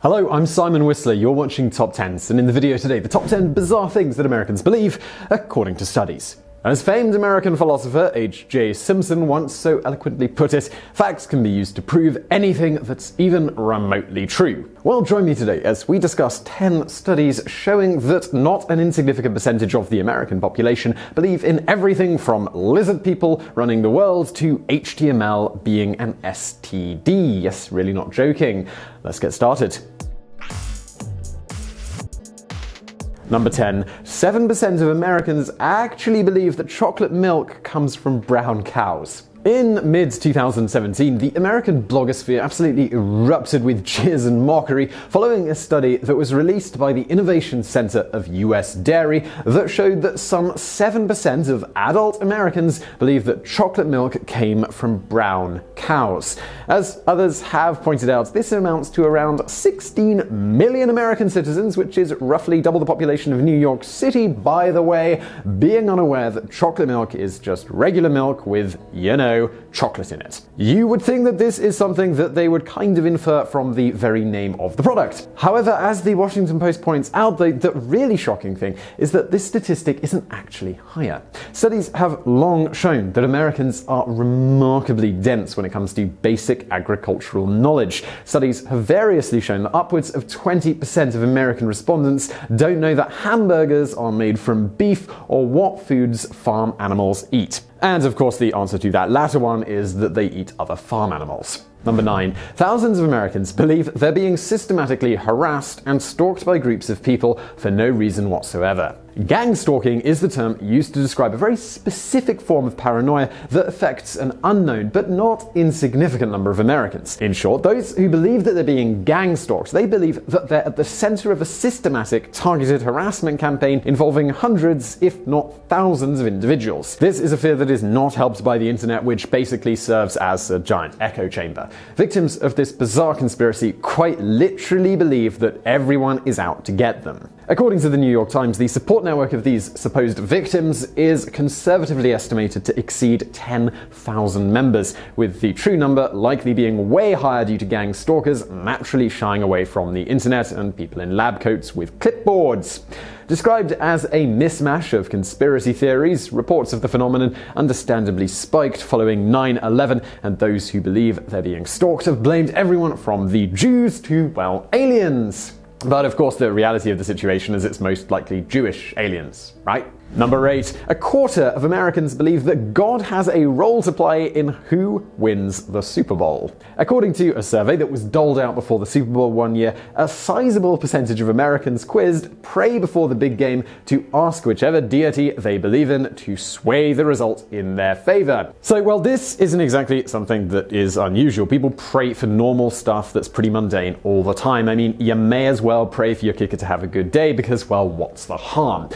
Hello, I'm Simon Whistler, you're watching TopTenz, and in the video today, the top 10 bizarre things that Americans believe, according to studies. As famed American philosopher H.J. Simpson once so eloquently put it, facts can be used to prove anything that's even remotely true. Well, join me today as we discuss 10 studies showing that not an insignificant percentage of the American population believe in everything from lizard people running the world to HTML being an STD. Yes, really not joking. Let's get started. Number 10. 7% of Americans actually believe that chocolate milk comes from brown cows. In mid-2017, the American blogosphere absolutely erupted with cheers and mockery following a study that was released by the Innovation Center of U.S. Dairy that showed that some 7% of adult Americans believe that chocolate milk came from brown cows. As others have pointed out, this amounts to around 16 million American citizens, which is roughly double the population of New York City, by the way, being unaware that chocolate milk is just regular milk with, chocolate in it. You would think that this is something that they would kind of infer from the very name of the product. However, as the Washington Post points out, the really shocking thing is that this statistic isn't actually higher. Studies have long shown that Americans are remarkably dense when it comes to basic agricultural knowledge. Studies have variously shown that upwards of 20% of American respondents don't know that hamburgers are made from beef or what foods farm animals eat. And of course, the answer to that latter one is that they eat other farm animals. Number 9. Thousands of Americans believe they're being systematically harassed and stalked by groups of people for no reason whatsoever. Gang stalking is the term used to describe a very specific form of paranoia that affects an unknown but not insignificant number of Americans. In short, those who believe that they're being gang stalked, they believe that they're at the center of a systematic, targeted harassment campaign involving hundreds, if not thousands, of individuals. This is a fear that is not helped by the internet, which basically serves as a giant echo chamber. Victims of this bizarre conspiracy quite literally believe that everyone is out to get them. According to the New York Times, the support network of these supposed victims is conservatively estimated to exceed 10,000 members, with the true number likely being way higher due to gang stalkers naturally shying away from the internet and people in lab coats with clipboards. Described as a mismatch of conspiracy theories, reports of the phenomenon understandably spiked following 9/11, and those who believe they're being stalked have blamed everyone from the Jews to, well, aliens. But of course, the reality of the situation is it's most likely Jewish aliens, right? Number 8. A quarter of Americans believe that God has a role to play in who wins the Super Bowl. According to a survey that was doled out before the Super Bowl one year, a sizable percentage of Americans quizzed pray before the big game to ask whichever deity they believe in to sway the result in their favor. So, well, this isn't exactly something that is unusual. People pray for normal stuff that's pretty mundane all the time. I mean, you may as well pray for your kicker to have a good day because, well, what's the harm?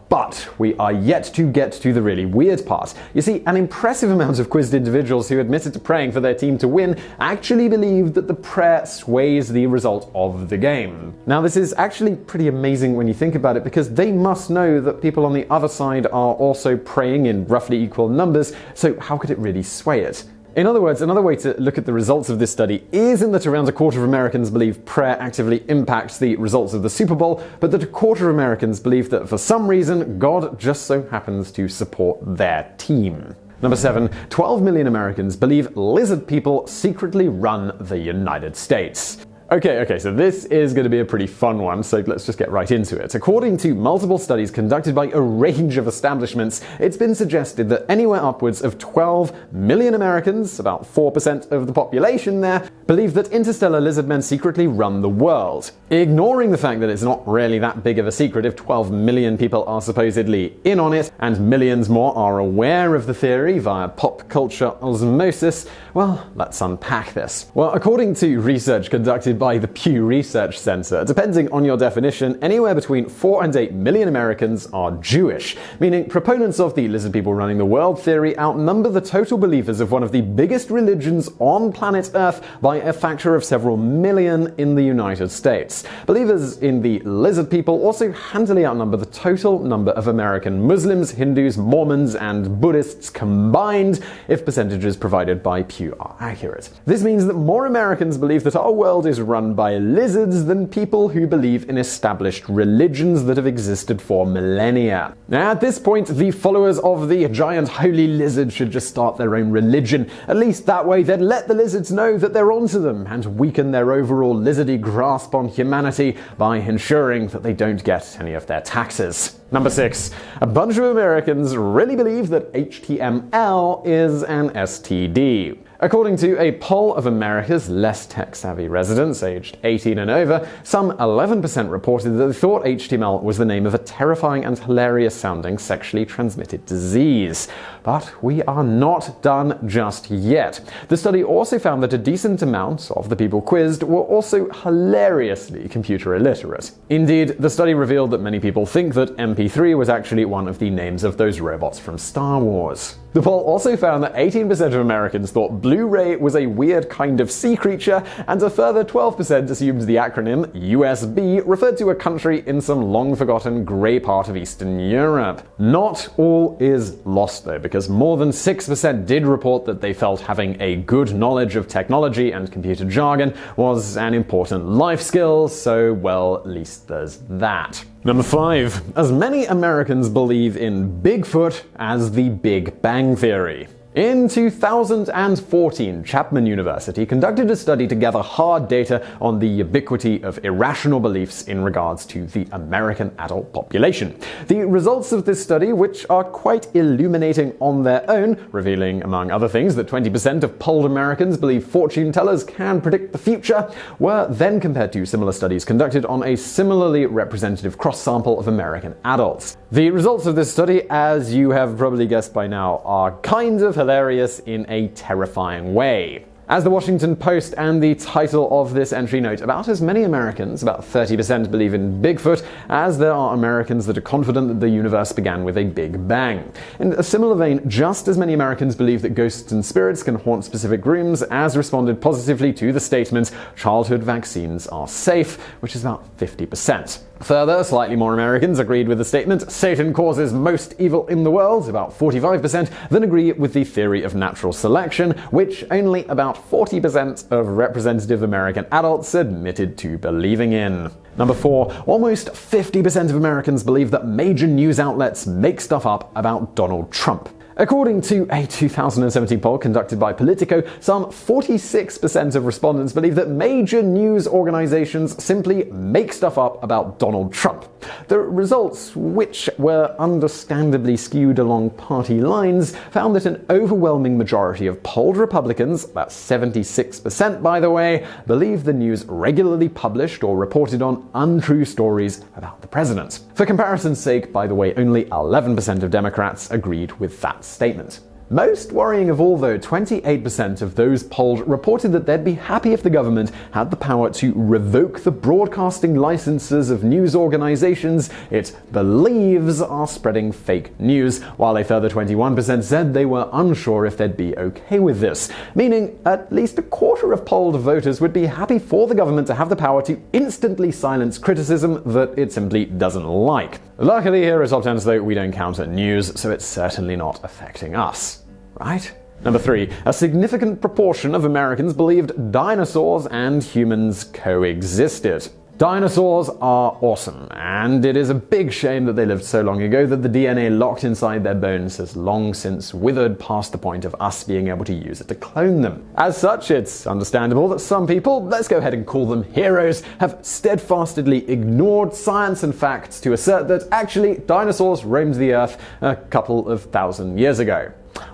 But we are yet to get to the really weird part. You see, an impressive amount of quizzed individuals who admitted to praying for their team to win actually believe that the prayer sways the result of the game. Now, this is actually pretty amazing when you think about it, because they must know that people on the other side are also praying in roughly equal numbers, so how could it really sway it? In other words, another way to look at the results of this study isn't that around a quarter of Americans believe prayer actively impacts the results of the Super Bowl, but that a quarter of Americans believe that for some reason, God just so happens to support their team. Number 7. 12 million Americans believe lizard people secretly run the United States. Okay, so this is going to be a pretty fun one, so let's just get right into it. According to multiple studies conducted by a range of establishments, it's been suggested that anywhere upwards of 12 million Americans, about 4% of the population there, believe that interstellar lizard men secretly run the world. Ignoring the fact that it's not really that big of a secret if 12 million people are supposedly in on it, and millions more are aware of the theory via pop culture osmosis, well, let's unpack this. Well, according to research conducted by the Pew Research Center, depending on your definition, anywhere between 4 and 8 million Americans are Jewish, meaning proponents of the lizard people running the world theory outnumber the total believers of one of the biggest religions on planet Earth by a factor of several million in the United States. Believers in the lizard people also handily outnumber the total number of American Muslims, Hindus, Mormons, and Buddhists combined, if percentages provided by Pew 2 are accurate. This means that more Americans believe that our world is run by lizards than people who believe in established religions that have existed for millennia. Now, at this point, the followers of the giant holy lizard should just start their own religion. At least that way they'd let the lizards know that they're onto them and weaken their overall lizardy grasp on humanity by ensuring that they don't get any of their taxes. Number 6. A bunch of Americans really believe that HTML is an STD. According to a poll of America's less tech-savvy residents aged 18 and over, some 11% reported that they thought HTML was the name of a terrifying and hilarious-sounding sexually transmitted disease. But we are not done just yet. The study also found that a decent amount of the people quizzed were also hilariously computer illiterate. Indeed, the study revealed that many people think that MP3 was actually one of the names of those robots from Star Wars. The poll also found that 18% of Americans thought Blu-ray was a weird kind of sea creature, and a further 12% assumed the acronym USB referred to a country in some long-forgotten grey part of Eastern Europe. Not all is lost, though, because more than 6% did report that they felt having a good knowledge of technology and computer jargon was an important life skill, so, well, at least there's that. Number 5. As many Americans believe in Bigfoot as the Big Bang Theory. In 2014, Chapman University conducted a study to gather hard data on the ubiquity of irrational beliefs in regards to the American adult population. The results of this study, which are quite illuminating on their own, revealing among other things that 20% of polled Americans believe fortune tellers can predict the future, were then compared to similar studies conducted on a similarly representative cross-sample of American adults. The results of this study, as you have probably guessed by now, are kind of hilarious in a terrifying way. As the Washington Post and the title of this entry note, about as many Americans, about 30%, believe in Bigfoot as there are Americans that are confident that the universe began with a Big Bang. In a similar vein, just as many Americans believe that ghosts and spirits can haunt specific rooms as responded positively to the statement, childhood vaccines are safe, which is about 50%. Further, slightly more Americans agreed with the statement, Satan causes most evil in the world, about 45%, than agree with the theory of natural selection, which only about 40% of representative American adults admitted to believing in. Number 4. Almost 50% of Americans believe that major news outlets make stuff up about Donald Trump. According to a 2017 poll conducted by Politico, some 46% of respondents believe that major news organizations simply make stuff up about Donald Trump. The results, which were understandably skewed along party lines, found that an overwhelming majority of polled Republicans, about 76% by the way, believe the news regularly published or reported on untrue stories about the president. For comparison's sake, by the way, only 11% of Democrats agreed with that statement. Most worrying of all, though, 28% of those polled reported that they'd be happy if the government had the power to revoke the broadcasting licenses of news organizations it believes are spreading fake news, while a further 21% said they were unsure if they'd be okay with this, meaning at least a quarter of polled voters would be happy for the government to have the power to instantly silence criticism that it simply doesn't like. Luckily here at TopTenz, though, we don't count at news, so it's certainly not affecting us. Right? Number 3. A significant proportion of Americans believed dinosaurs and humans coexisted. Dinosaurs are awesome, and it is a big shame that they lived so long ago that the DNA locked inside their bones has long since withered past the point of us being able to use it to clone them. As such, it's understandable that some people, let's go ahead and call them heroes, have steadfastly ignored science and facts to assert that actually dinosaurs roamed the earth a couple of thousand years ago.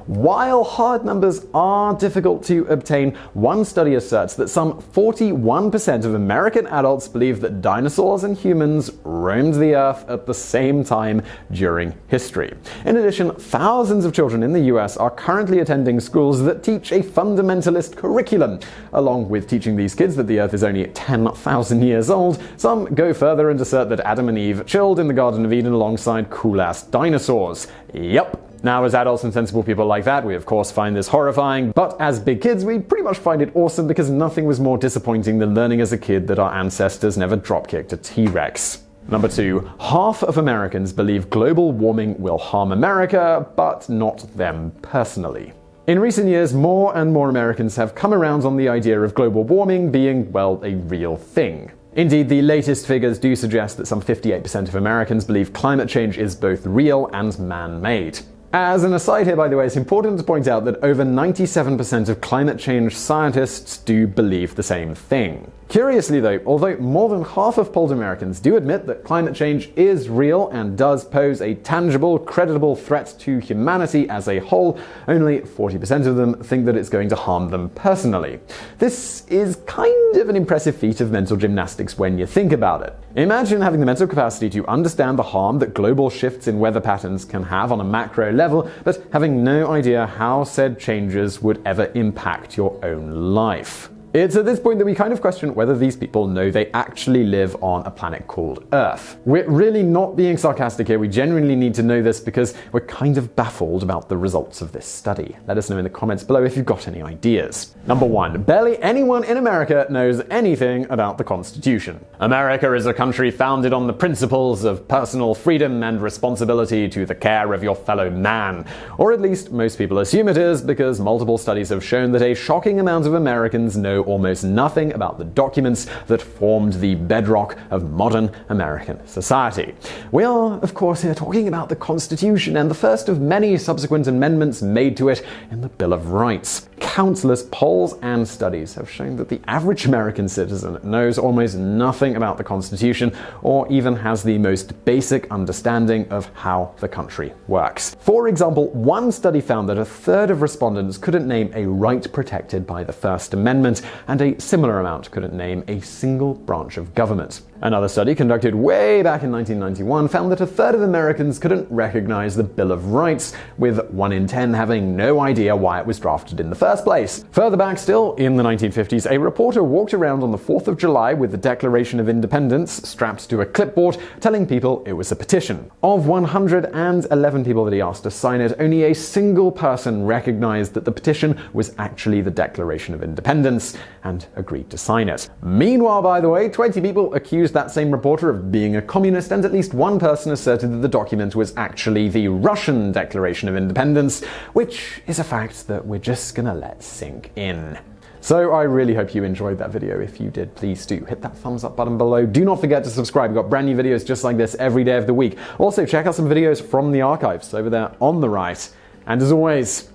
While hard numbers are difficult to obtain, one study asserts that some 41% of American adults believe that dinosaurs and humans roamed the earth at the same time during history. In addition, thousands of children in the US are currently attending schools that teach a fundamentalist curriculum. Along with teaching these kids that the earth is only 10,000 years old, some go further and assert that Adam and Eve chilled in the Garden of Eden alongside cool-ass dinosaurs. Yep. Now, as adults and sensible people like that, we of course find this horrifying, but as big kids, we pretty much find it awesome because nothing was more disappointing than learning as a kid that our ancestors never dropkicked a T-Rex. Number 2. Half of Americans believe global warming will harm America, but not them personally. In recent years, more and more Americans have come around on the idea of global warming being, well, a real thing. Indeed, the latest figures do suggest that some 58% of Americans believe climate change is both real and man-made. As an aside here, by the way, it's important to point out that over 97% of climate change scientists do believe the same thing. Curiously though, although more than half of polled Americans do admit that climate change is real and does pose a tangible, credible threat to humanity as a whole, only 40% of them think that it's going to harm them personally. This is kind of an impressive feat of mental gymnastics when you think about it. Imagine having the mental capacity to understand the harm that global shifts in weather patterns can have on a macro level, but having no idea how said changes would ever impact your own life. It's at this point that we kind of question whether these people know they actually live on a planet called Earth. We're really not being sarcastic here, we genuinely need to know this because we're kind of baffled about the results of this study. Let us know in the comments below if you've got any ideas. Number 1. Barely anyone in America knows anything about the Constitution. America is a country founded on the principles of personal freedom and responsibility to the care of your fellow man. Or at least most people assume it is, because multiple studies have shown that a shocking amount of Americans know almost nothing about the documents that formed the bedrock of modern American society. We are, of course, here talking about the Constitution and the first of many subsequent amendments made to it in the Bill of Rights. Countless polls and studies have shown that the average American citizen knows almost nothing about the Constitution or even has the most basic understanding of how the country works. For example, one study found that a third of respondents couldn't name a right protected by the First Amendment, and a similar amount couldn't name a single branch of government. Another study conducted way back in 1991 found that a third of Americans couldn't recognize the Bill of Rights, with 1 in 10 having no idea why it was drafted in the first place. Further back still, in the 1950s, a reporter walked around on the 4th of July with the Declaration of Independence strapped to a clipboard, telling people it was a petition. Of 111 people that he asked to sign it, only a single person recognized that the petition was actually the Declaration of Independence and agreed to sign it. Meanwhile, by the way, 20 people accused that same reporter of being a communist, and at least one person asserted that the document was actually the Russian Declaration of Independence, which is a fact that we're just gonna let sink in. So I really hope you enjoyed that video. If you did, please do hit that thumbs up button below. Do not forget to subscribe. We've got brand new videos just like this every day of the week. Also, check out some videos from the archives over there on the right. And as always,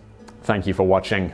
thank you for watching.